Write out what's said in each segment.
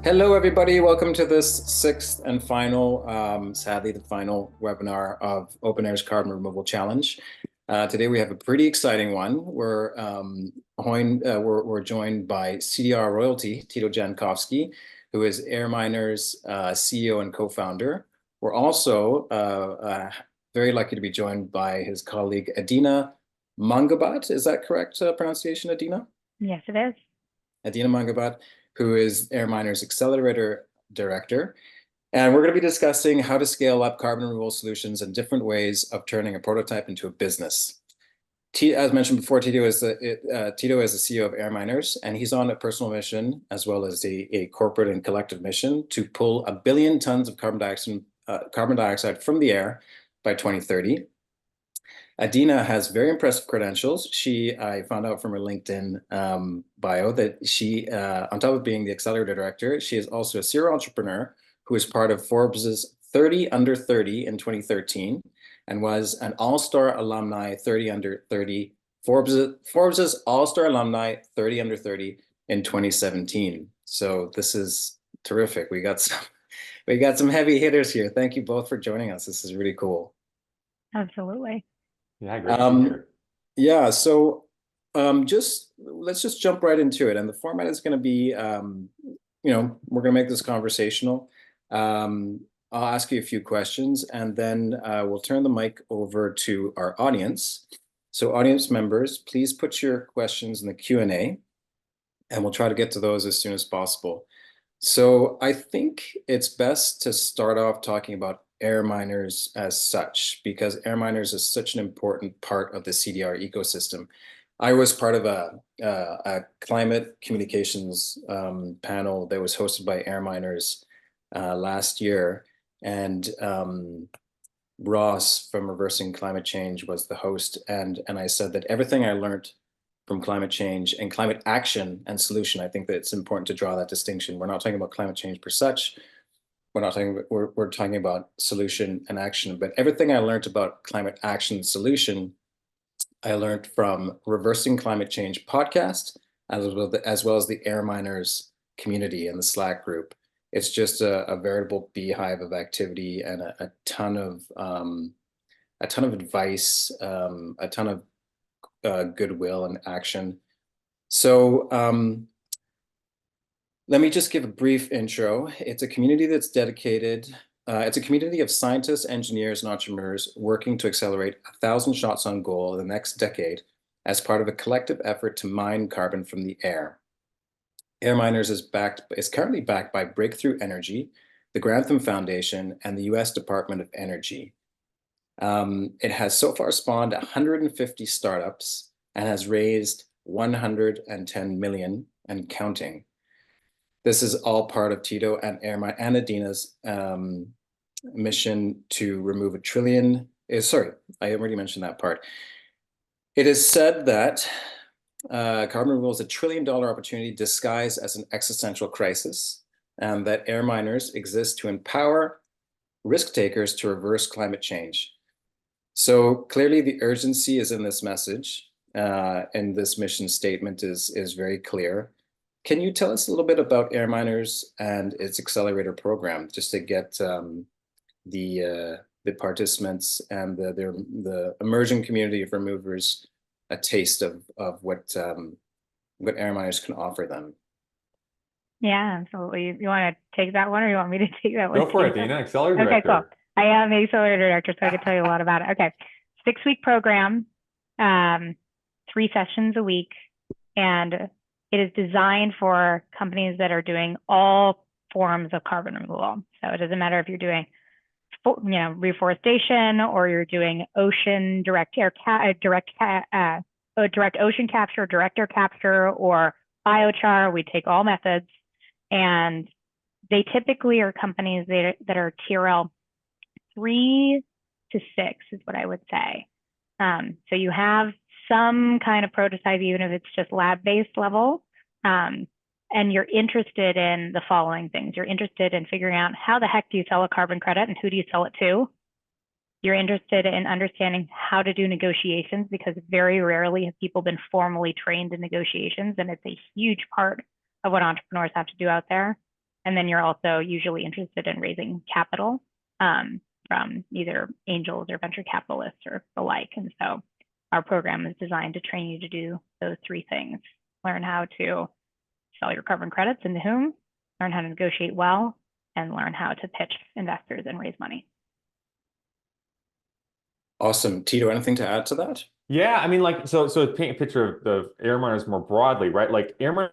Hello, everybody. Welcome to this sixth and final, sadly, the final webinar of OpenAir's Carbon Removal Challenge. Today, we have a pretty exciting one. We're joined by CDR royalty, Tito Jankowski, who is AirMiners CEO and co-founder. We're also very lucky to be joined by his colleague, Adina Mangubat. Is that correct pronunciation, Adina? Yes, it is. Adina Mangubat, who is AirMiners Accelerator Director. And we're going to be discussing how to scale up carbon removal solutions and different ways of turning a prototype into a business. As mentioned before, Tito is the CEO of AirMiners, and he's on a personal mission as well as a corporate and collective mission to pull 1 billion tons of carbon dioxide from the air by 2030. Adina has very impressive credentials. I found out from her LinkedIn bio that she, on top of being the Accelerator Director, she is also a serial entrepreneur who is part of Forbes's 30 Under 30 in 2013 and was an All Star Alumni 30 Under 30, Forbes's All Star Alumni 30 Under 30 in 2017. So this is terrific. We got some heavy hitters here. Thank you both for joining us. This is really cool. Absolutely. Yeah, great to be here. Yeah, so let's just jump right into it. And the format is going to be, we're going to make this conversational. I'll ask you a few questions, and then we'll turn the mic over to our audience. So audience members, please put your questions in the Q&A, and we'll try to get to those as soon as possible. So I think it's best to start off talking about AirMiners as such, because AirMiners is such an important part of the CDR ecosystem. I was part of a climate communications panel that was hosted by AirMiners last year, and Ross from Reversing Climate Change was the host, and I said that everything I learned from climate change and climate action and solution, I think that it's important to draw that distinction. We're not talking about climate change per such. We're talking about solution and action, but everything I learned about climate action and solution, I learned from Reversing Climate Change podcast, as well as the AirMiners community and the Slack group. It's just a veritable beehive of activity and a ton of advice, a ton of goodwill and action. So let me just give a brief intro. It's a community that's dedicated. It's a community of scientists, engineers, and entrepreneurs working to accelerate 1,000 shots on goal in the next decade as part of a collective effort to mine carbon from the air. AirMiners is currently backed by Breakthrough Energy, the Grantham Foundation, and the US Department of Energy. It has so far spawned 150 startups and has raised 110 million and counting. This is all part of Tito and Adina's mission to remove 1 trillion. Sorry, I already mentioned that part. It is said that carbon removal is $1 trillion opportunity disguised as an existential crisis, and that AirMiners exists to empower risk takers to reverse climate change. So clearly the urgency is in this message, and this mission statement is very clear. Can you tell us a little bit about AirMiners and its accelerator program, just to get the participants and the emerging community of removers a taste of what AirMiners can offer them? Yeah, absolutely. You want to take that one, or you want me to take that one? Go for it, Adina, Accelerator Director. Okay, cool. I am the Accelerator Director, so I can tell you a lot about it. Okay, 6-week program, 3 sessions a week, and it is designed for companies that are doing all forms of carbon removal. So it doesn't matter if you're doing, reforestation, or you're doing ocean direct ocean capture, direct air capture, or biochar. We take all methods, and they typically are companies that are TRL 3 to 6 is what I would say. So you have some kind of prototype, even if it's just lab-based level, and you're interested in the following things. You're interested in figuring out how the heck do you sell a carbon credit and who do you sell it to? You're interested in understanding how to do negotiations, because very rarely have people been formally trained in negotiations, and it's a huge part of what entrepreneurs have to do out there. And then you're also usually interested in raising capital from either angels or venture capitalists or the like. And so our program is designed to train you to do those three things. Learn how to sell your carbon credits and to whom, learn how to negotiate well, and learn how to pitch investors and raise money. Awesome. Tito, anything to add to that? Yeah, I mean, like, so paint a picture of AirMiners more broadly, right? Like, AirMiners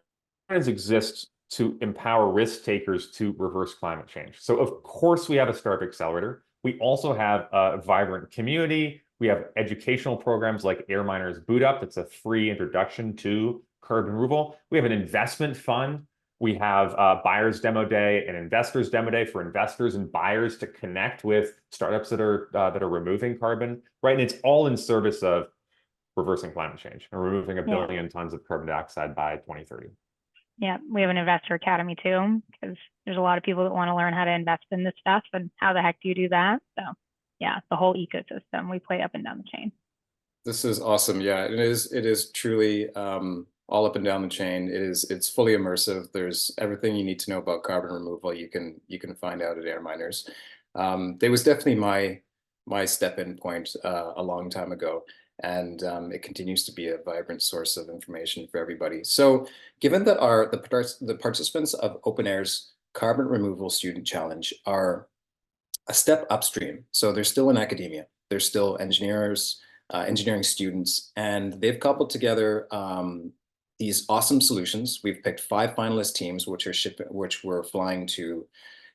exists to empower risk takers to reverse climate change. So, of course, we have a startup accelerator. We also have a vibrant community. We have educational programs like AirMiners Boot Up. That's a free introduction to carbon removal. We have an investment fund. We have buyers demo day and investors demo day for investors and buyers to connect with startups that are removing carbon, right? And it's all in service of reversing climate change and removing a billion tons of carbon dioxide by 2030. Yeah, we have an investor academy too, because there's a lot of people that want to learn how to invest in this stuff, and how the heck do you do that? So yeah, the whole ecosystem, we play up and down the chain. This is awesome. Yeah, it is truly all up and down the chain. It's fully immersive. There's everything you need to know about carbon removal you can find out at AirMiners. There was definitely my step-in point a long time ago. And it continues to be a vibrant source of information for everybody. So given that the participants of OpenAir's Carbon Removal Student Challenge are a step upstream, so they're still in academia, they're still engineers, engineering students, and they've coupled together these awesome solutions. We've picked 5 finalist teams, which we're flying to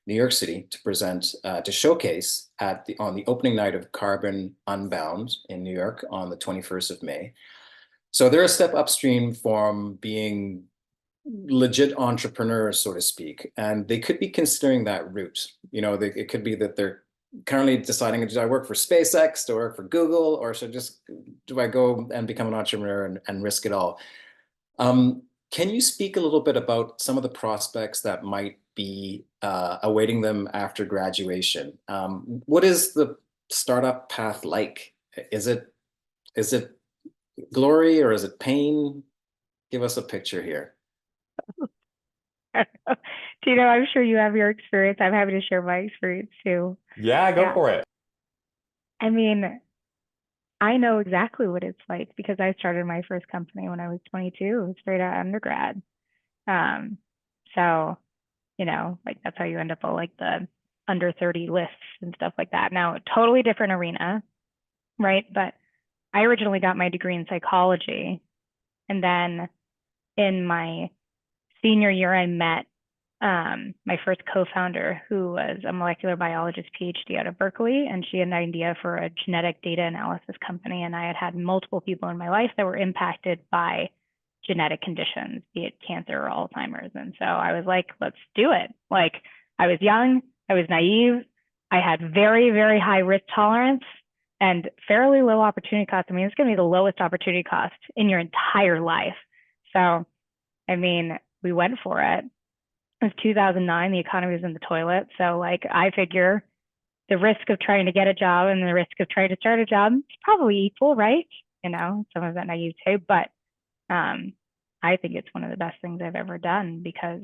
New York City to present, to showcase on the opening night of Carbon Unbound in New York on the 21st of May. So they're a step upstream from being legit entrepreneurs, so to speak, and they could be considering that route. You know, it could be that they're currently deciding, do I work for SpaceX, do I work for Google, or do I go and become an entrepreneur and risk it all? Can you speak a little bit about some of the prospects that might be awaiting them after graduation? What is the startup path like? Is it glory or is it pain? Give us a picture here. Tito, I'm sure you have your experience. I'm happy to share my experience too. Yeah, go for it. I mean, I know exactly what it's like because I started my first company when I was 22, straight out of undergrad. So, you know, like that's how you end up on like the under 30 lists and stuff like that. Now, totally different arena, right? But I originally got my degree in psychology. And then in my senior year, I met my first co-founder, who was a molecular biologist PhD out of Berkeley, and she had an idea for a genetic data analysis company. And I had multiple people in my life that were impacted by genetic conditions, be it cancer or Alzheimer's. And so I was like, let's do it. Like, I was young, I was naive, I had very, very high risk tolerance and fairly low opportunity cost. I mean, it's going to be the lowest opportunity cost in your entire life. So, I mean, we went for it. It was 2009, the economy was in the toilet. So like, I figure the risk of trying to get a job and the risk of trying to start a job is probably equal, right? You know, some of that naive too, but I think it's one of the best things I've ever done because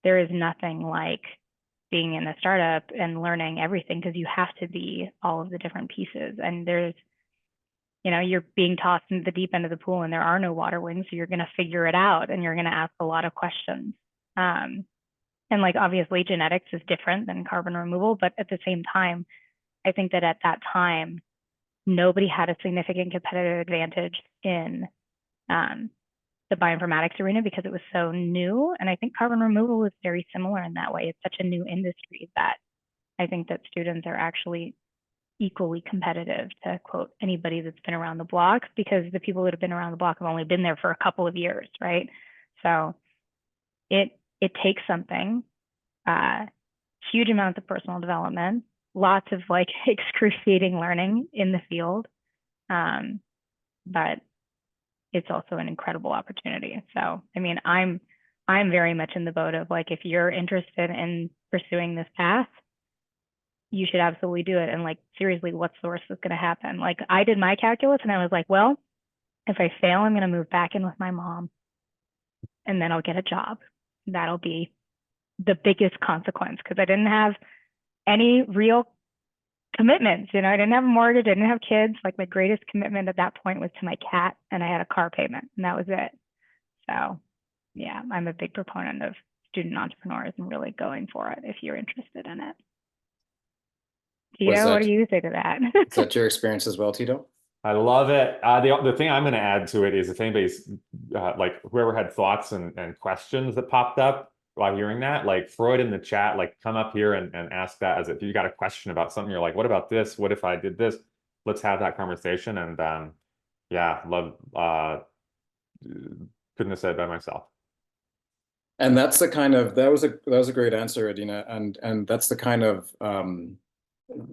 there is nothing like being in a startup and learning everything because you have to be all of the different pieces. And there's, you know, you're being tossed into the deep end of the pool and there are no water wings. So you're going to figure it out and you're going to ask a lot of questions. And like, obviously genetics is different than carbon removal, but at the same time, I think that at that time, nobody had a significant competitive advantage in the bioinformatics arena because it was so new. And I think carbon removal is very similar in that way. It's such a new industry that I think that students are actually equally competitive to quote anybody that's been around the block, because the people that have been around the block have only been there for a couple of years, right? So it takes something, huge amounts of personal development, lots of like excruciating learning in the field, but it's also an incredible opportunity. So, I mean, I'm very much in the boat of like, if you're interested in pursuing this path, you should absolutely do it. And like, seriously, what's the worst that's going to happen? Like, I did my calculus and I was like, well, if I fail, I'm going to move back in with my mom and then I'll get a job. That'll be the biggest consequence because I didn't have any real commitments. I didn't have a mortgage, I didn't have kids. Like my greatest commitment at that point was to my cat, and I had a car payment, and that was it. So yeah, I'm a big proponent of student entrepreneurs and really going for it if you're interested in it. Tito, what do you say to that? Is that your experience as well, Tito? I love it. The thing I'm going to add to it is if anybody's like whoever had thoughts and questions that popped up while hearing that, like throw it in the chat, like come up here and ask that as if you got a question about something. You're like, what about this? What if I did this? Let's have that conversation. And yeah, love, couldn't have said it by myself. And that's the kind of, that was a great answer, Adina. And that's the kind of,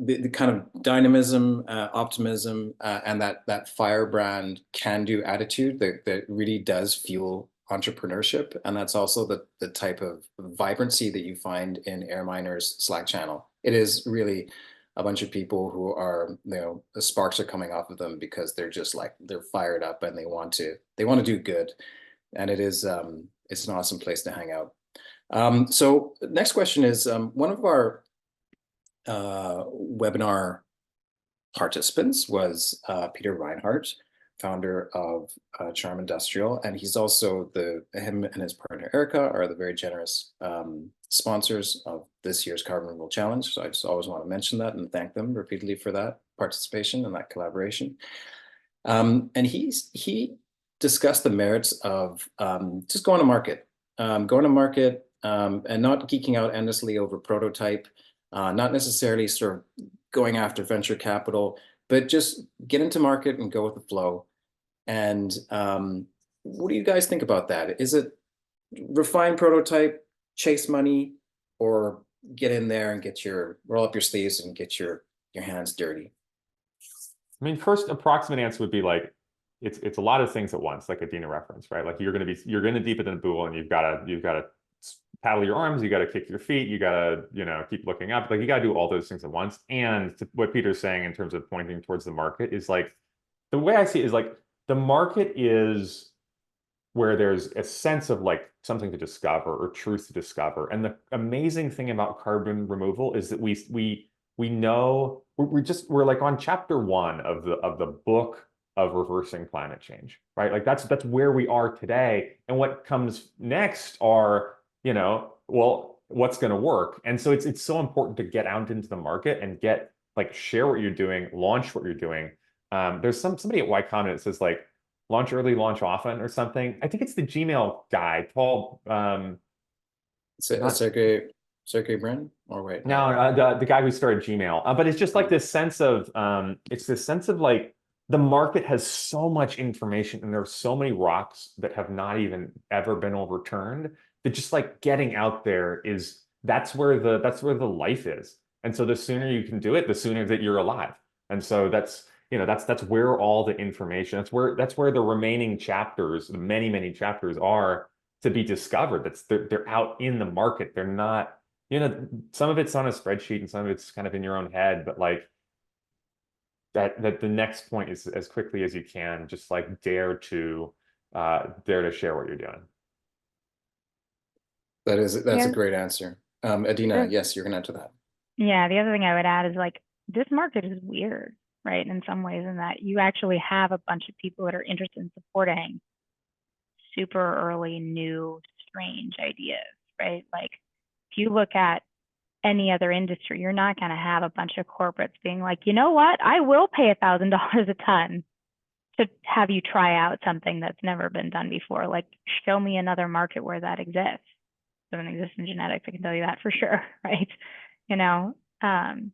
the kind of dynamism, optimism, and that firebrand can-do attitude that really does fuel entrepreneurship. And that's also the type of vibrancy that you find in AirMiners Slack channel. It is really a bunch of people who are, the sparks are coming off of them because they're just like, they're fired up and they want to do good. And it is, it's an awesome place to hang out. So next question is, one of our webinar participants was Peter Reinhardt, founder of Charm Industrial, and he's also him and his partner Erica are the very generous sponsors of this year's Carbon Removal Challenge. So I just always want to mention that and thank them repeatedly for that participation and that collaboration. And he discussed the merits of just going to market, and not geeking out endlessly over prototype. Not necessarily sort of going after venture capital, but just get into market and go with the flow. And what do you guys think about that? Is it refine prototype, chase money, or get in there and roll up your sleeves and get your hands dirty? I mean, first approximate answer would be like, it's a lot of things at once, like Adina referenced, right? Like you're going to deep in the pool and you've got to paddle your arms, you got to kick your feet, you got to, keep looking up. Like you got to do all those things at once. And what Peter's saying in terms of pointing towards the market is like, the way I see it is like, the market is where there's a sense of like something to discover or truth to discover. And the amazing thing about carbon removal is that we know we're like on chapter 1 of the book of reversing climate change, right? Like that's where we are today. And what comes next are, well, what's going to work? And so it's so important to get out into the market and share what you're doing, launch what you're doing. There's somebody at Y Combinator that says like, launch early, launch often or something. I think it's the Gmail guy, Paul. Sergey Brin, or wait? No, the guy who started Gmail. But it's just like this sense of, like, the market has so much information and there are so many rocks that have not even ever been overturned that just like getting out there that's where the life is. And so the sooner you can do it, the sooner that you're alive. And so that's where all the information, that's where the remaining chapters, the many chapters are to be discovered. They're out in the market. They're not, some of it's on a spreadsheet and some of it's kind of in your own head, but like that the next point is as quickly as you can, just like dare to share what you're doing. That's a great answer. Adina, yes, you're gonna add to that. Yeah, the other thing I would add is like this market is weird, right? In some ways, in that you actually have a bunch of people that are interested in supporting super early, new, strange ideas, right? Like if you look at any other industry, you're not going to have a bunch of corporates being like, you know what, I will pay $1,000 a ton to have you try out something that's never been done before. Like, show me another market where that exists. It doesn't exist in genetics, I can tell you that for sure, right? And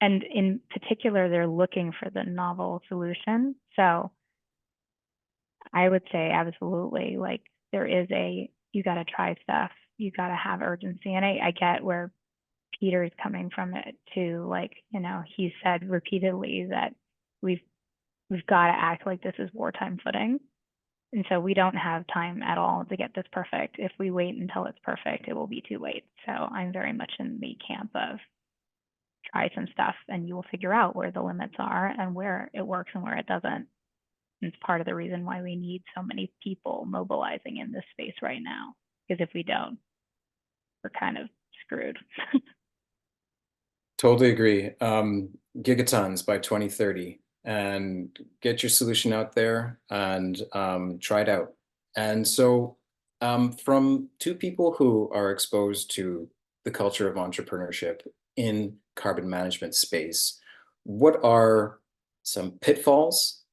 in particular, they're looking for the novel solution. So I would say absolutely, like there is you got to try stuff, you got to have urgency. And I get where Peter's coming from it too. Like, he said repeatedly that we've got to act like this is wartime footing. And so we don't have time at all to get this perfect. If we wait until it's perfect, it will be too late. So I'm very much in the camp of try some stuff and you will figure out where the limits are and where it works and where it doesn't. And it's part of the reason why we need so many people mobilizing in this space right now, because if we don't, we're kind of screwed. Totally agree. Gigatons by 2030, and get your solution out there and try it out. And so from two people who are exposed to the culture of entrepreneurship in carbon management space, what are some pitfalls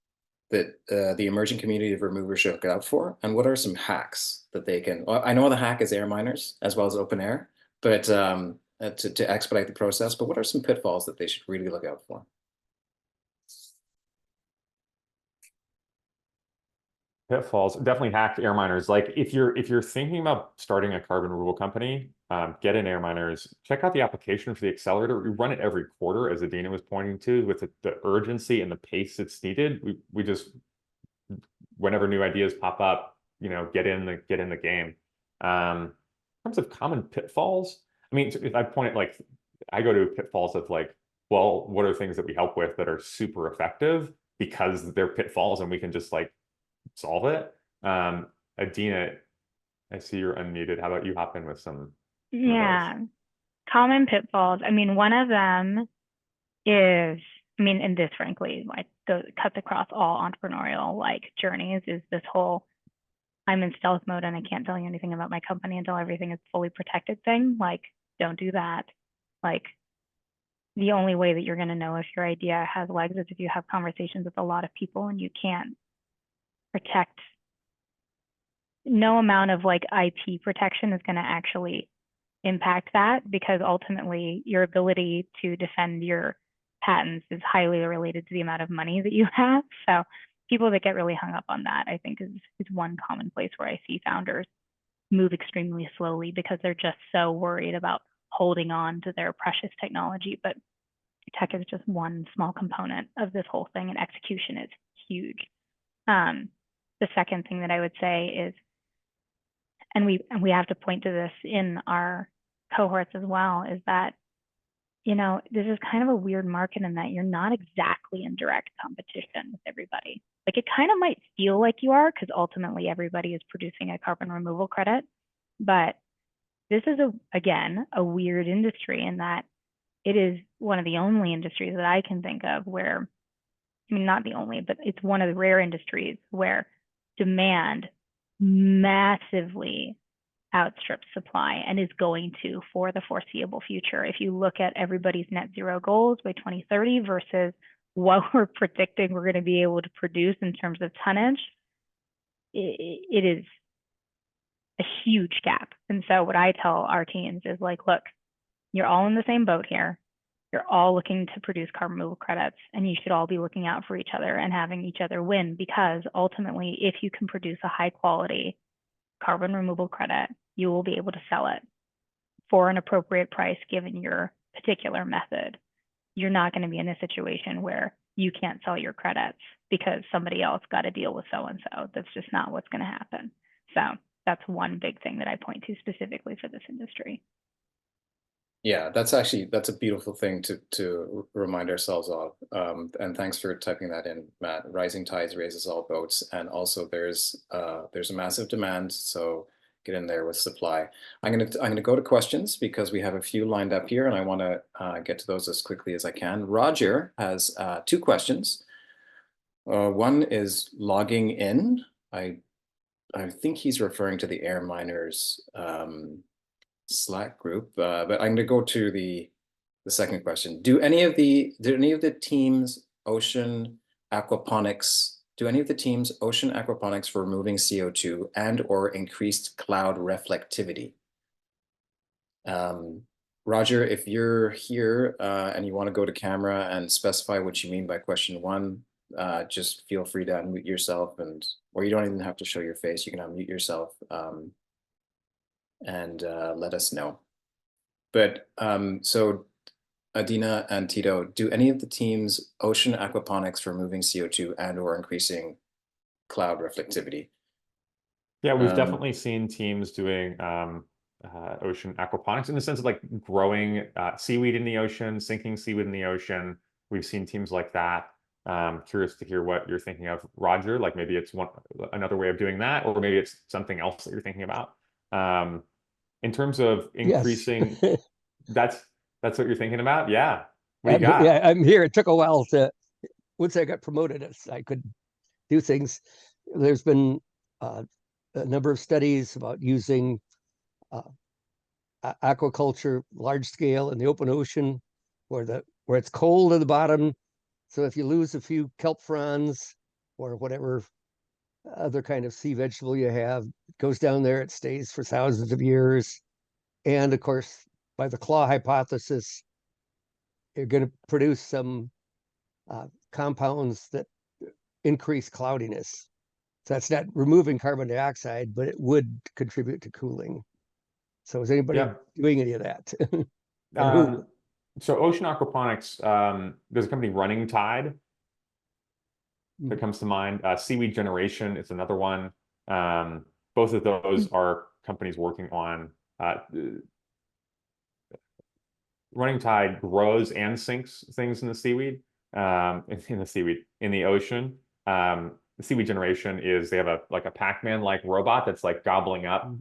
that the emerging community of removers should look out for? And what are some hacks that they can, well, I know the hack is AirMiners as well as open air, but to expedite the process, but what are some pitfalls that they should really look out for? Pitfalls, definitely hacked AirMiners. Like if you're thinking about starting a carbon removal company, get in AirMiners, check out the application for the accelerator. We run it every quarter, as Adina was pointing to, with the urgency and the pace it's needed. We just, whenever new ideas pop up, get in the game. In terms of common pitfalls, I mean, if I point it, like, I go to pitfalls of like, well, what are things that we help with that are super effective because they're pitfalls and we can just like solve it. Adina, I see you're unmuted. How about you hop in with some? Yeah, common pitfalls. I mean, one of them is, I mean, and this frankly, like cuts across all entrepreneurial like journeys, is this whole I'm in stealth mode and I can't tell you anything about my company until everything is fully protected thing. Like, don't do that. Like, the only way that you're going to know if your idea has legs is if you have conversations with a lot of people, and you can't protect. No amount of like IP protection is going to actually impact that, because ultimately your ability to defend your patents is highly related to the amount of money that you have. So people that get really hung up on that, I think, is one common place where I see founders move extremely slowly because they're just so worried about holding on to their precious technology. But tech is just one small component of this whole thing, and execution is huge. The second thing that I would say is, and we have to point to this in our cohorts as well, is that, this is kind of a weird market in that you're not exactly in direct competition with everybody. Like, it kind of might feel like you are, because ultimately everybody is producing a carbon removal credit. But this is, again, a weird industry in that it is one of the only industries that I can think of where, I mean, not the only, but it's one of the rare industries where demand massively outstrips supply, and is going to for the foreseeable future. If you look at everybody's net zero goals by 2030 versus what we're predicting we're going to be able to produce in terms of tonnage, it is a huge gap. And so what I tell our teams is like, look, you're all in the same boat here. You're all looking to produce carbon removal credits, and you should all be looking out for each other and having each other win, because ultimately, if you can produce a high quality carbon removal credit, you will be able to sell it for an appropriate price given your particular method. You're not going to be in a situation where you can't sell your credits because somebody else got a deal with so-and-so. That's just not what's going to happen. So that's one big thing that I point to specifically for this industry. Yeah, that's a beautiful thing to remind ourselves of. And thanks for typing that in, Matt. Rising tides raises all boats, and also there's a massive demand, so get in there with supply. I'm gonna go to questions because we have a few lined up here, and I want to get to those as quickly as I can. Roger has two questions. One is logging in. I think he's referring to the AirMiners Slack group, but I'm going to go to the second question. Do any of the teams ocean aquaponics for removing CO2 and or increased cloud reflectivity? Roger, if you're here and you want to go to camera and specify what you mean by question one, just feel free to unmute yourself, or you don't even have to show your face. You can unmute yourself and let us know. But so Adina and Tito, do any of the teams ocean aquaponics for removing CO2 and or increasing cloud reflectivity? Yeah, we've definitely seen teams doing ocean aquaponics in the sense of like growing seaweed in the ocean, sinking seaweed in the ocean. We've seen teams like that. Curious to hear what you're thinking of, Roger. Like maybe it's another way of doing that, or maybe it's something else that you're thinking about. In terms of increasing, Yes. that's what you're thinking about? Yeah. What do you got? Yeah, I'm here. It took a while once I got promoted, I could do things. There's been a number of studies about using aquaculture large scale in the open ocean where it's cold at the bottom. So if you lose a few kelp fronds or whatever other kind of sea vegetable you have, it goes down there, it stays for thousands of years. And of course, by the claw hypothesis, you're going to produce some compounds that increase cloudiness. So that's not removing carbon dioxide, but it would contribute to cooling. So is anybody doing any of that? And who? So ocean aquaponics, there's a company, Running Tide, that comes to mind. Seaweed Generation is another one. Both of those are companies working on Running Tide grows and sinks things in the seaweed, in the ocean. The Seaweed Generation is, they have a Pac-Man like robot that's like gobbling up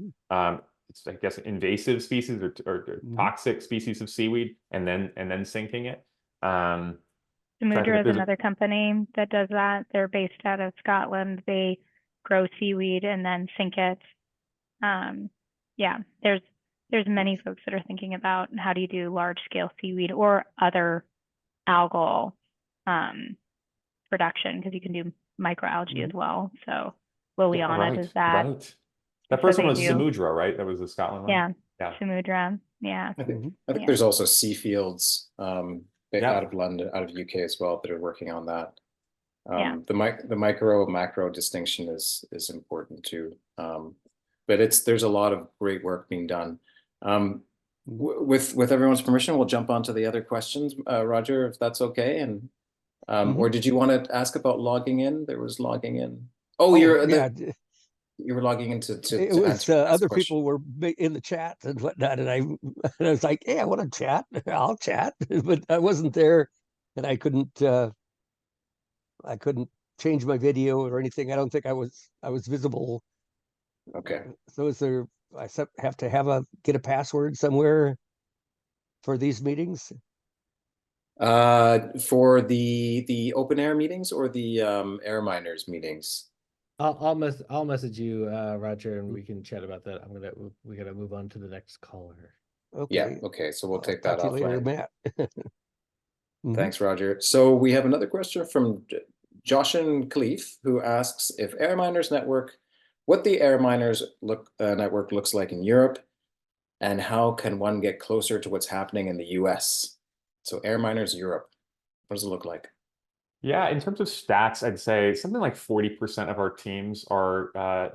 it's, I guess, invasive species or toxic species of seaweed and then sinking it. Samudra is another company that does that. They're based out of Scotland. They grow seaweed and then sink it. Yeah, there's many folks that are thinking about how do you do large scale seaweed or other algal production, because you can do microalgae as well. So Liliana does that. Right. That first one was Samudra, right? That was the Scotland one. Yeah. Samudra. Yeah. I think there's also Seafields out of London, out of UK as well, that are working on that. The micro macro distinction is important too. But there's a lot of great work being done. With everyone's permission, we'll jump on to the other questions, Roger, if that's okay. And or did you want to ask about logging in? There was logging in. Oh, you were logging into it was other people were in the chat and whatnot, and I was like, hey, I want to chat. I'll chat, but I wasn't there, and I couldn't change my video or anything. I don't think I was visible. Okay. So is there? I have to get a password somewhere for these meetings? For the open air meetings or the AirMiners meetings? I'll message you, Roger, and we can chat about that. We gotta move on to the next caller. Okay. Yeah. Okay. So we'll take that off later, Matt. Mm-hmm. Thanks, Roger. So we have another question from Joshin Khalif, who asks if AirMiners network, what the AirMiners network looks like in Europe, and how can one get closer to what's happening in the US? So AirMiners Europe, what does it look like? Yeah, in terms of stats, I'd say something like 40% of our teams are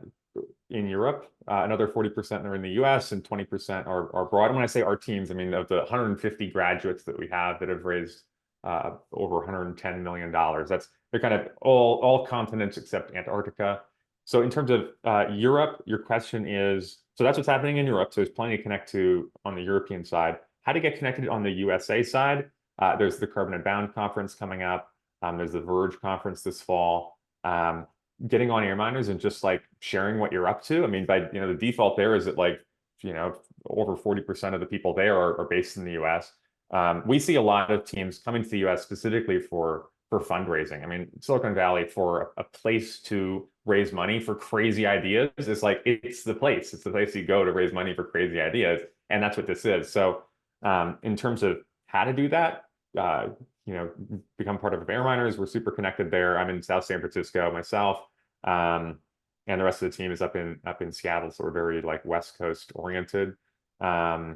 in Europe. Another 40% are in the US, and 20% are abroad. And when I say our teams, I mean of the 150 graduates that we have that have raised over $110 million. They're kind of all continents except Antarctica. So in terms of Europe, your question is, so that's what's happening in Europe. So there's plenty to connect to on the European side. How to get connected on the USA side? There's the Carbon and Bound conference coming up. There's the Verge conference this fall. Getting on AirMiners and just like sharing what you're up to. I mean, by the default there is that over 40% of the people there are based in the US. We see a lot of teams coming to the US specifically for fundraising. I mean, Silicon Valley, for a place to raise money for crazy ideas, is like it's the place you go to raise money for crazy ideas, and that's what this is. So in terms of how to do that, become part of AirMiners. We're super connected there. I'm in South San Francisco myself, and the rest of the team is up in Seattle, so we're very like West Coast oriented. Yeah,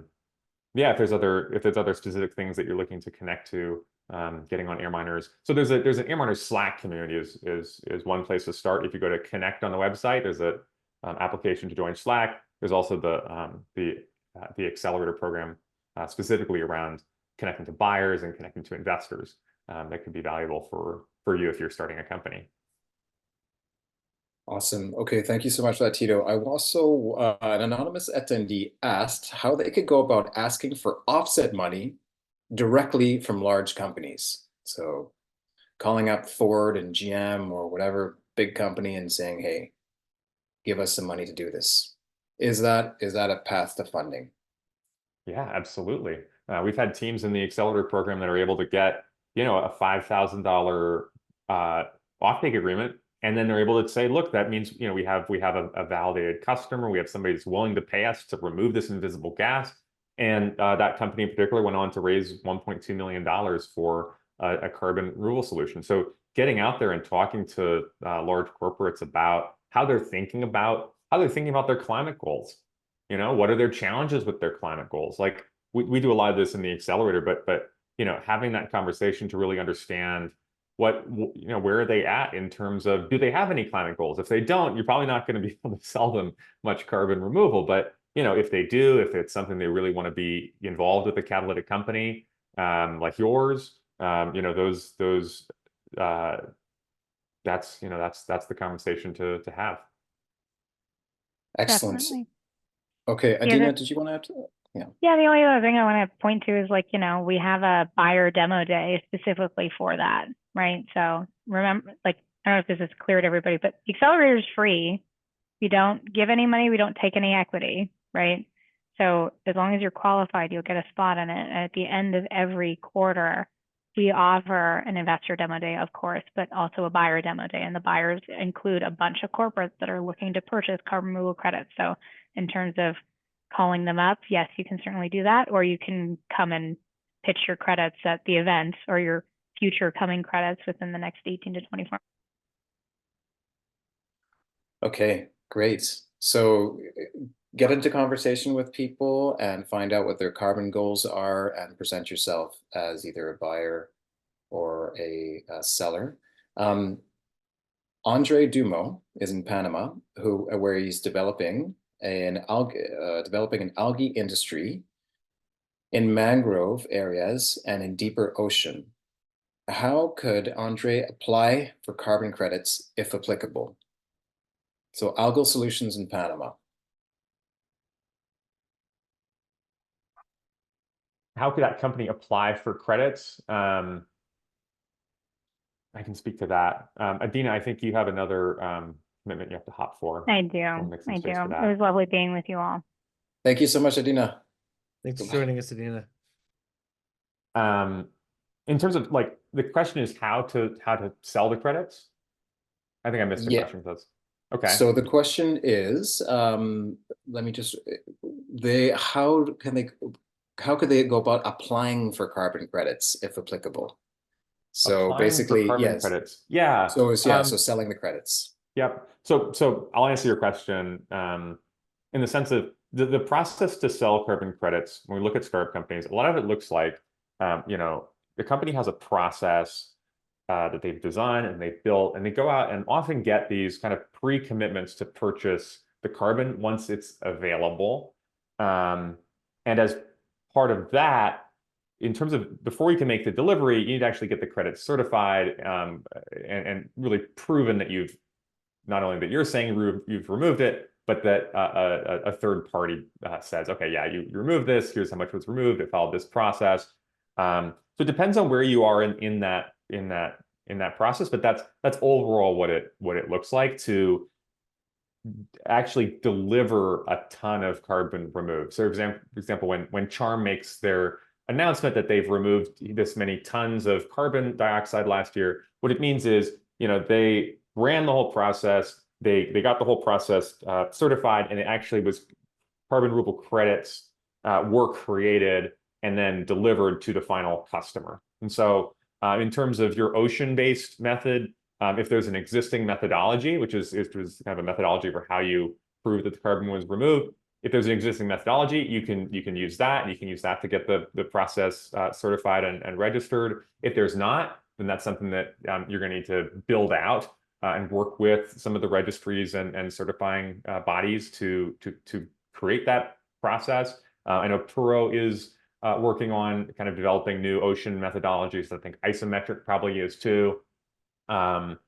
if there's other specific things that you're looking to connect to, getting on AirMiners. So there's an AirMiners Slack community is one place to start. If you go to connect on the website, there's a application to join Slack. There's also the accelerator program specifically around connecting to buyers and connecting to investors that could be valuable for you if you're starting a company. Awesome. Okay, thank you so much for that, Tito. I also, an anonymous attendee asked how they could go about asking for offset money directly from large companies. So calling up Ford and GM or whatever big company and saying, hey, give us some money to do this. Is that a path to funding? Yeah, absolutely. We've had teams in the accelerator program that are able to get, a $5,000 offtake agreement, and then they're able to say, look, that means, we have a validated customer, we have somebody that's willing to pay us to remove this invisible gas. And that company in particular went on to raise $1.2 million for a carbon removal solution. So getting out there and talking to large corporates about how they're thinking about their climate goals. What are their challenges with their climate goals? Like we do a lot of this in the accelerator, but having that conversation to really understand where are they at in terms of, do they have any climate goals? If they don't, you're probably not going to be able to sell them much carbon removal. But if they do, if it's something they really want to be involved with a catalytic company like yours, those that's the conversation to have. Excellent. Definitely. Okay, Adina, did you want to add to that? Yeah, the only other thing I want to point to is we have a buyer demo day specifically for that, right? So remember, I don't know if this is clear to everybody, but the accelerator is free. We don't give any money, we don't take any equity, right? So as long as you're qualified, you'll get a spot in it. And at the end of every quarter, we offer an investor demo day, of course, but also a buyer demo day. And the buyers include a bunch of corporates that are looking to purchase carbon removal credits. So in terms of calling them up, yes, you can certainly do that, or you can come and pitch your credits at the event or your future coming credits within the next 18 to 24. Okay, great. So get into conversation with people and find out what their carbon goals are and present yourself as either a buyer or a seller. Andre Dumo is in Panama, where he's developing an algae industry in mangrove areas and in deeper ocean. How could Andre apply for carbon credits if applicable? So algal solutions in Panama. How could that company apply for credits? I can speak to that. Adina, I think you have another commitment you have to hop for. I do. It was lovely being with you all. Thank you so much, Adina. Thanks for joining us, Adina. In terms of the question is how to sell the credits. I think I missed the question. Okay. So the question is, let me just, how could they go about applying for carbon credits if applicable? So applying basically, for carbon credits. Yeah. So so selling the credits. Yep. So I'll answer your question in the sense of the process to sell carbon credits. When we look at startup companies, a lot of it looks like, the company has a process that they've designed and they've built, and they go out and often get these kind of pre-commitments to purchase the carbon once it's available. And as part of that, in terms of before you can make the delivery, you need to actually get the credit certified and really proven that you've not only that you're saying you've removed it, but that a third party says, okay, yeah, you removed this. Here's how much was removed. It followed this process. So it depends on where you are in that process, but that's overall what it looks like to actually deliver a ton of carbon removed. So for example, when Charm makes their announcement that they've removed this many tons of carbon dioxide last year, what it means is, they ran the whole process, they got the whole process certified, and it actually was carbon removal credits were created and then delivered to the final customer. And so in terms of your ocean-based method, if there's an existing methodology, which is kind of a methodology for how you prove that the carbon was removed, if there's an existing methodology, you can use that, and you can use that to get the process certified and registered. If there's not, then that's something that you're going to need to build out and work with some of the registries and certifying bodies to create that process. I know Turo is working on kind of developing new ocean methodologies. I think isometric probably is too, and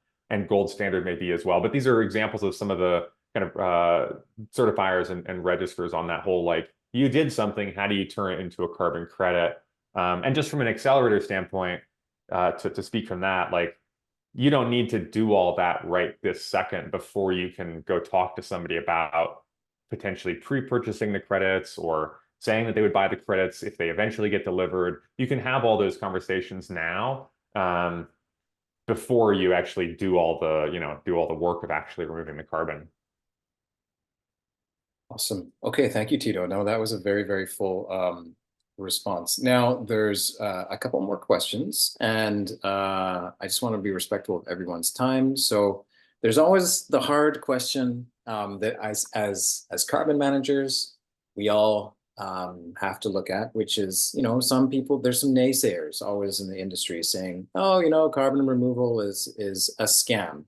gold standard may be as well. But these are examples of some of the kind of certifiers and registers on that whole, you did something, how do you turn it into a carbon credit? And just from an accelerator standpoint, to speak from that, you don't need to do all that right this second before you can go talk to somebody about potentially pre-purchasing the credits or saying that they would buy the credits if they eventually get delivered. You can have all those conversations now before you actually do all the work of actually removing the carbon. Awesome. Okay, thank you, Tito. No, that was a very, very full response. Now, there's a couple more questions, and I just want to be respectful of everyone's time. So there's always the hard question that as carbon managers, we all have to look at, which is, some people, there's some naysayers always in the industry saying, oh, carbon removal is a scam.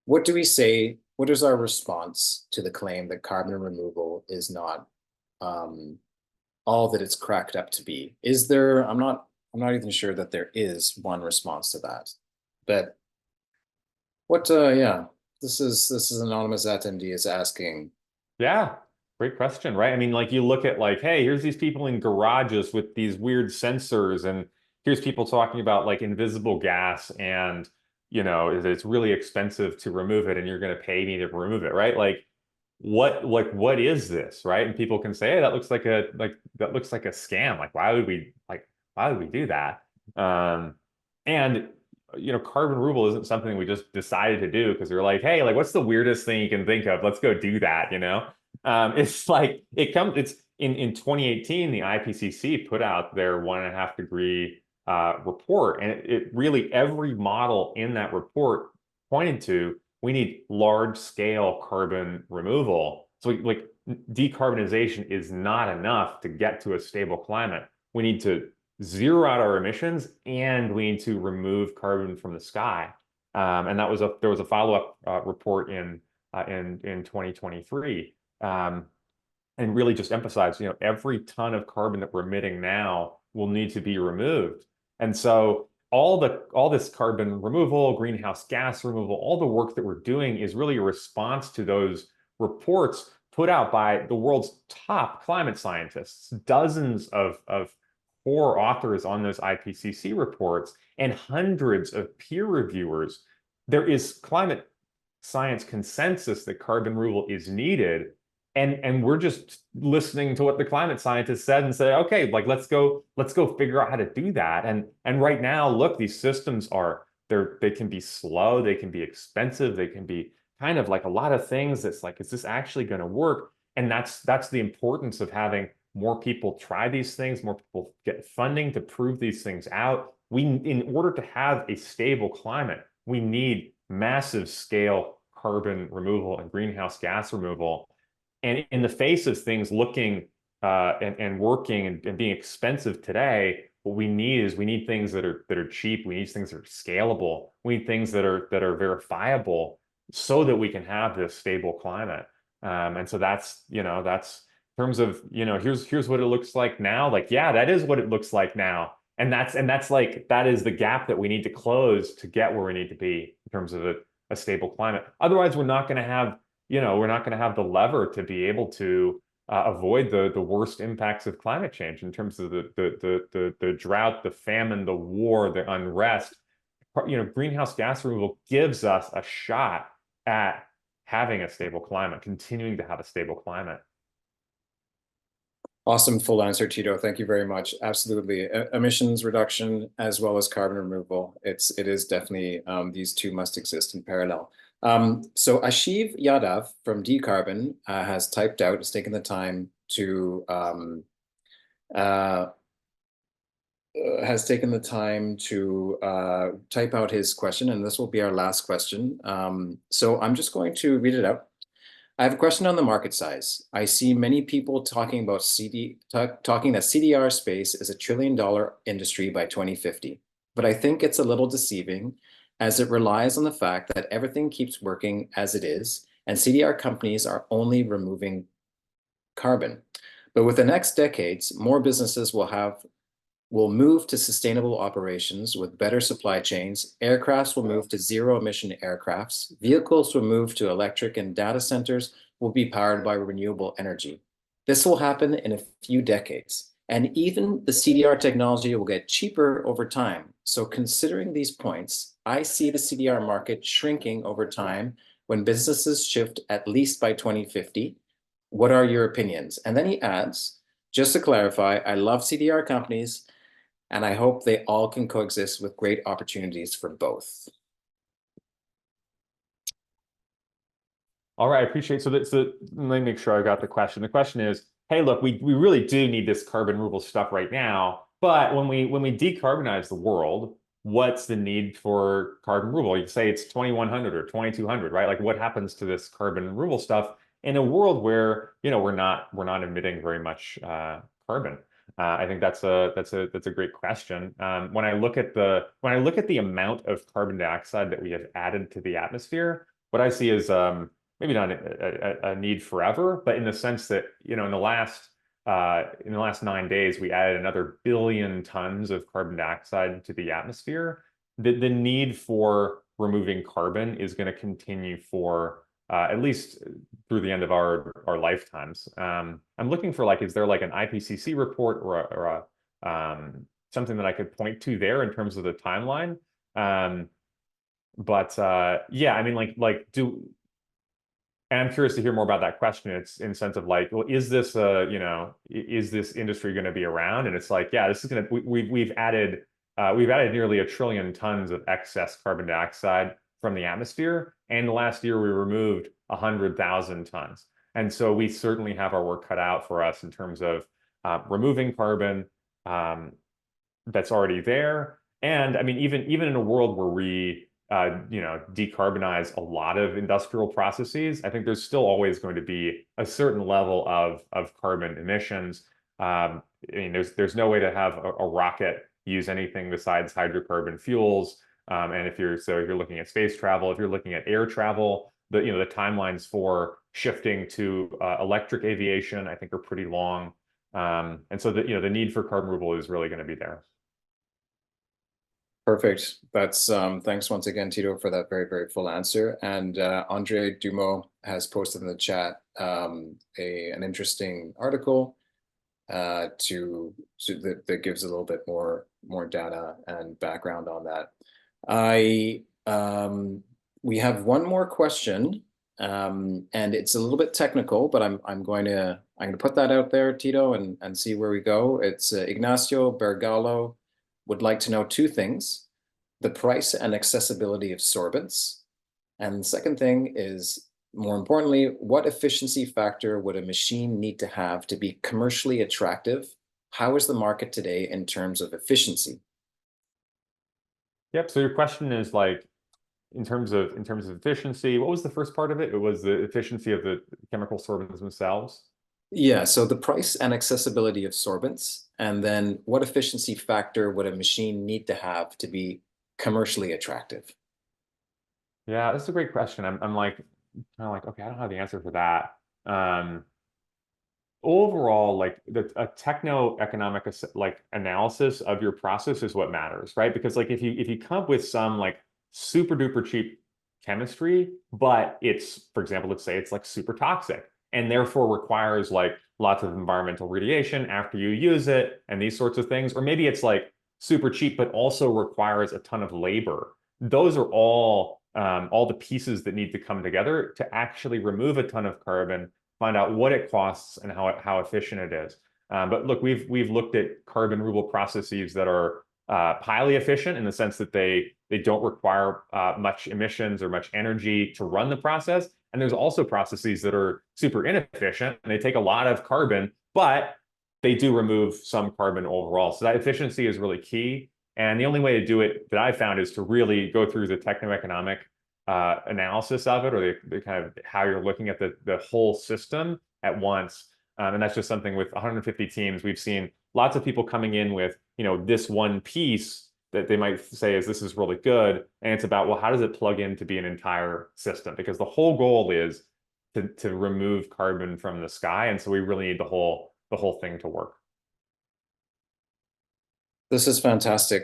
What do we say? What is our response to the claim that carbon removal is not all that it's cracked up to be? Is there? I'm not even sure that there is one response to that. But what? Yeah, this is anonymous attendee is asking. Yeah, great question, right? I mean, like you look at like, hey, here's these people in garages with these weird sensors, and here's people talking about like invisible gas and it's really expensive to remove it and you're going to pay me to remove it, right? Like what is this, right? And people can say, hey, that looks like a scam. Like why would we do that? And carbon removal isn't something we just decided to do because we're like, hey, like what's the weirdest thing you can think of? Let's go do that, It's like it's in 2018, the IPCC put out their 1.5 degree report, and it really every model in that report pointed to we need large scale carbon removal. So like decarbonization is not enough to get to a stable climate. We need to zero out our emissions and we need to remove carbon from the sky. And there was a follow-up report in 2023 and really just emphasized, every ton of carbon that we're emitting now will need to be removed. And so all this carbon removal, greenhouse gas removal, all the work that we're doing is really a response to those reports put out by the world's top climate scientists, dozens of core authors on those IPCC reports, and hundreds of peer reviewers. There is climate science consensus that carbon removal is needed. And we're just listening to what the climate scientists said and say, okay, like let's go figure out how to do that. And right now, look, these systems they can be slow, they can be expensive, they can be kind of like a lot of things that's like, is this actually going to work? And that's the importance of having more people try these things, more people get funding to prove these things out. In order to have a stable climate, we need massive scale carbon removal and greenhouse gas removal. And in the face of things looking and working and being expensive today, what we need things that are cheap. We need things that are scalable. We need things that are verifiable so that we can have this stable climate. And so that's in terms of here's what it looks like now. Like yeah, that is what it looks like now. And that's like that is the gap that we need to close to get where we need to be in terms of a stable climate. Otherwise, we're not going to have the lever to be able to avoid the worst impacts of climate change in terms of the drought, the famine, the war, the unrest. Greenhouse gas removal gives us a shot at having a stable climate, continuing to have a stable climate. Awesome, full answer, Tito. Thank you very much. Absolutely, emissions reduction as well as carbon removal. It is definitely these two must exist in parallel. So Ashiv Yadav from Decarbon has typed out, has taken the time to type out his question, and this will be our last question. So I'm just going to read it out. I have a question on the market size. I see many people talking about talking that CDR space is $1 trillion industry by 2050, but I think it's a little deceiving as it relies on the fact that everything keeps working as it is, and CDR companies are only removing carbon. But with the next decades, more businesses will move to sustainable operations with better supply chains. Aircrafts will move to zero emission aircrafts. Vehicles will move to electric, and data centers will be powered by renewable energy. This will happen in a few decades. And even the CDR technology will get cheaper over time. So considering these points, I see the CDR market shrinking over time when businesses shift at least by 2050. What are your opinions? And then he adds, just to clarify, I love CDR companies, and I hope they all can coexist with great opportunities for both. All right, I appreciate. So let me make sure I got the question. The question is, hey, look, we really do need this carbon removal stuff right now, but when we decarbonize the world, what's the need for carbon removal? You say it's 2100 or 2200, right? Like, what happens to this carbon removal stuff in a world where, you know, we're not emitting very much carbon? I think that's a great question. When I look at the amount of carbon dioxide that we have added to the atmosphere, what I see is maybe not a need forever, but in the sense that, you know, in the last 9 days, we added another 1 billion tons of carbon dioxide to the atmosphere. The need for removing carbon is going to continue for at least through the end of our lifetimes. I'm looking for, like, is there like an IPCC report or something that I could point to there in terms of the timeline? But yeah, I mean, and I'm curious to hear more about that question. It's in sense of like, well, is this you know, is this industry going to be around? And it's like, yeah, this is going to, we've added nearly 1 trillion tons of excess carbon dioxide from the atmosphere, and last year we removed 100,000 tons. And so we certainly have our work cut out for us in terms of removing carbon that's already there. And I mean, even in a world where we you know, decarbonize a lot of industrial processes, I think there's still always going to be a certain level of carbon emissions. I mean, there's no way to have a rocket use anything besides hydrocarbon fuels. And if you're looking at space travel, if you're looking at air travel, the timelines for shifting to electric aviation, I think, are pretty long. And so the need for carbon removal is really going to be there. Perfect. That's thanks once again, Tito, for that very, very full answer. And Andre Dumo has posted in the chat an interesting article that gives a little bit more data and background on that. We have one more question, and it's a little bit technical, but I'm going to put that out there, Tito, and see where we go. It's Ignacio Bergallo would like to know two things: the price and accessibility of sorbents. And the second thing is, more importantly, what efficiency factor would a machine need to have to be commercially attractive? How is the market today in terms of efficiency? Yep. So your question is, like, in terms of efficiency, what was the first part of it? It was the efficiency of the chemical sorbents themselves. Yeah, so the price and accessibility of sorbents, and then what efficiency factor would a machine need to have to be commercially attractive? Yeah, that's a great question. I'm like, kind of like, okay, I don't have the answer for that. Overall, like, a techno-economic like analysis of your process is what matters, right? Because, like, if you come up with some like super duper cheap chemistry, but it's, for example, let's say it's like super toxic and therefore requires like lots of environmental radiation after you use it and these sorts of things, or maybe it's like super cheap but also requires a ton of labor. Those are all the pieces that need to come together to actually remove a ton of carbon, find out what it costs and how efficient it is. But look, we've looked at carbon removal processes that are highly efficient in the sense that they don't require much emissions or much energy to run the process. And there's also processes that are super inefficient and they take a lot of carbon, but they do remove some carbon overall. So that efficiency is really key. And the only way to do it that I found is to really go through the techno-economic analysis of it, or the kind of how you're looking at the whole system at once. And that's just something with 150 teams. We've seen lots of people coming in with, you know, this one piece that they might say is, this is really good. And it's about, well, how does it plug in to be an entire system? Because the whole goal is to remove carbon from the sky. And so we really need the whole thing to work. This is fantastic.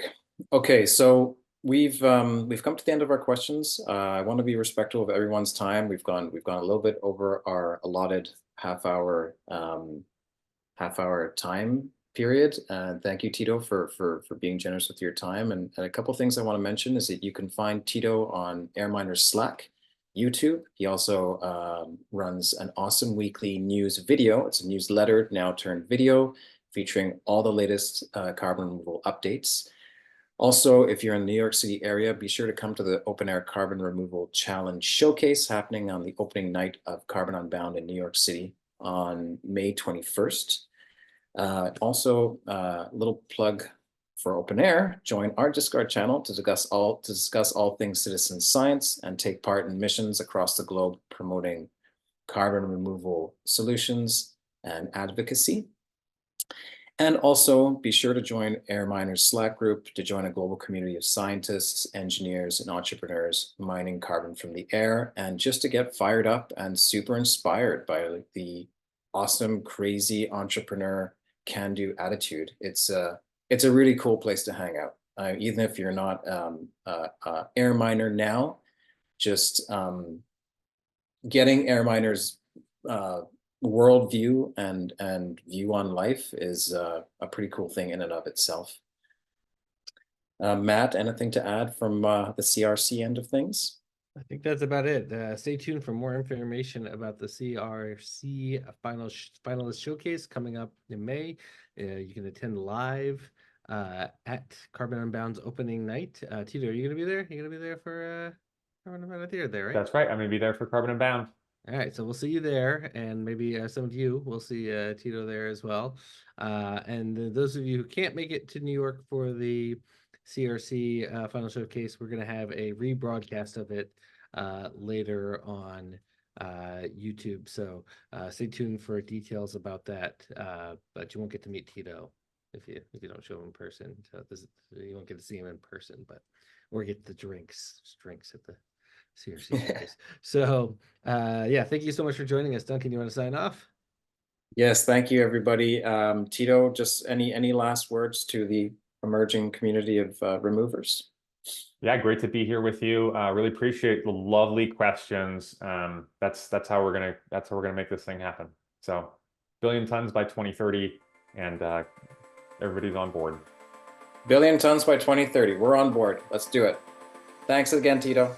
Okay, so we've come to the end of our questions. I want to be respectful of everyone's time. We've gone a little bit over our allotted half hour time period. And thank you, Tito, for being generous with your time. And a couple of things I want to mention is that you can find Tito on AirMiners Slack. YouTube. He also runs an awesome weekly news video. It's a newsletter now turned video, featuring all the latest carbon removal updates. Also, if you're in the New York City area, be sure to come to the Open Air Carbon Removal Challenge Showcase happening on the opening night of Carbon Unbound in New York City on May 21st. Also, a little plug for Open Air, join our Discord channel to discuss all things citizen science and take part in missions across the globe promoting carbon removal solutions and advocacy. And also be sure to join AirMiners Slack group to join a global community of scientists, engineers, and entrepreneurs mining carbon from the air, and just to get fired up and super inspired by the awesome, crazy entrepreneur can-do attitude. It's a really cool place to hang out. Even if you're not AirMiner now, just getting AirMiners worldview and view on life is a pretty cool thing in and of itself. Matt, anything to add from the CRC end of things? I think that's about it. Stay tuned for more information about the CRC finalist showcase coming up in May. You can attend live at Carbon Unbound's opening night. Tito, are you going to be there? You're going to be there for Carbon Unbound? I think you're there, right? That's right. I'm going to be there for Carbon Unbound. All right, so we'll see you there, and maybe some of you will see Tito there as well. And those of you who can't make it to New York for the CRC final showcase, we're going to have a rebroadcast of it later on YouTube. So stay tuned for details about that. But you won't get to meet Tito if you don't show him in person. So you won't get to see him in person, or get the drinks at the CRC. So yeah, thank you so much for joining us. Duncan, you want to sign off? Yes, thank you, everybody. Tito, just any last words to the emerging community of removers? Yeah, great to be here with you. Really appreciate the lovely questions. That's how we're gonna make this thing happen. So, 1 billion tons by 2030, and everybody's on board. 1 billion tons by 2030. We're on board. Let's do it. Thanks again, Tito.